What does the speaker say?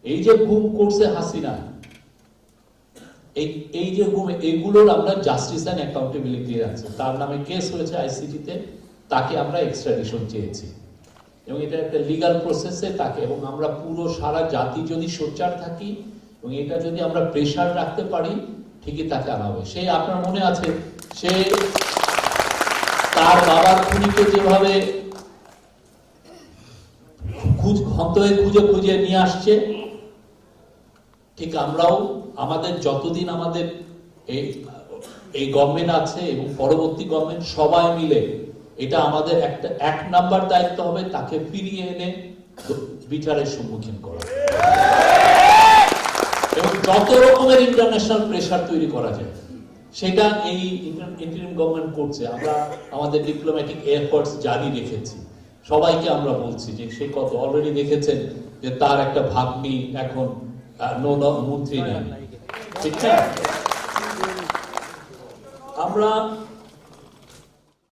এই যে গুম করছে হাসিনা, এই যে গুম, এগুলোর আমরা জাস্টিস এন্ড অ্যাকাউন্টেবিলিটি আছে, তার নামে কেস হয়েছে আইসিটিতে, তাকে আমরা এক্সট্রাডিশন চেয়েছি এবং এটা একটা লিগ্যাল প্রসেসে তাকে, এবং আমরা পুরো সারা জাতি যদি সোচ্চার থাকি এবং এটা যদি আমরা প্রেশার রাখতে পারি, ঠিকই তাকে আনা হবে। সে আপনার মনে আছে, সে তার বাবার খুনিকে যেভাবে খুঁজে খুঁজে নিয়ে আসছে, ঠিক আমরাও আমাদের যতদিন আমাদের এই গভর্নমেন্ট আছে এবং পরবর্তী গভর্নমেন্ট সবাই মিলে, এটা আমাদের একটা 1 নাম্বার দায়িত্ব হবে তাকে ফিরিয়ে এনে বিচারের সম্মুখীন করা এবং যত রকমের ইন্টারন্যাশনাল প্রেসার তৈরি করা যায় সেটা এই ইন্টারিম গভর্নমেন্ট করছে। আমরা আমাদের ডিপ্লোম্যাটিক এফোর্টস জারি রেখেছি, সবাইকে আমরা বলছি যে সে কত অলরেডি দেখেছেন যে তার একটা ভাগ্নি এখন মন্ত্রী নেন, ঠিক না? আমরা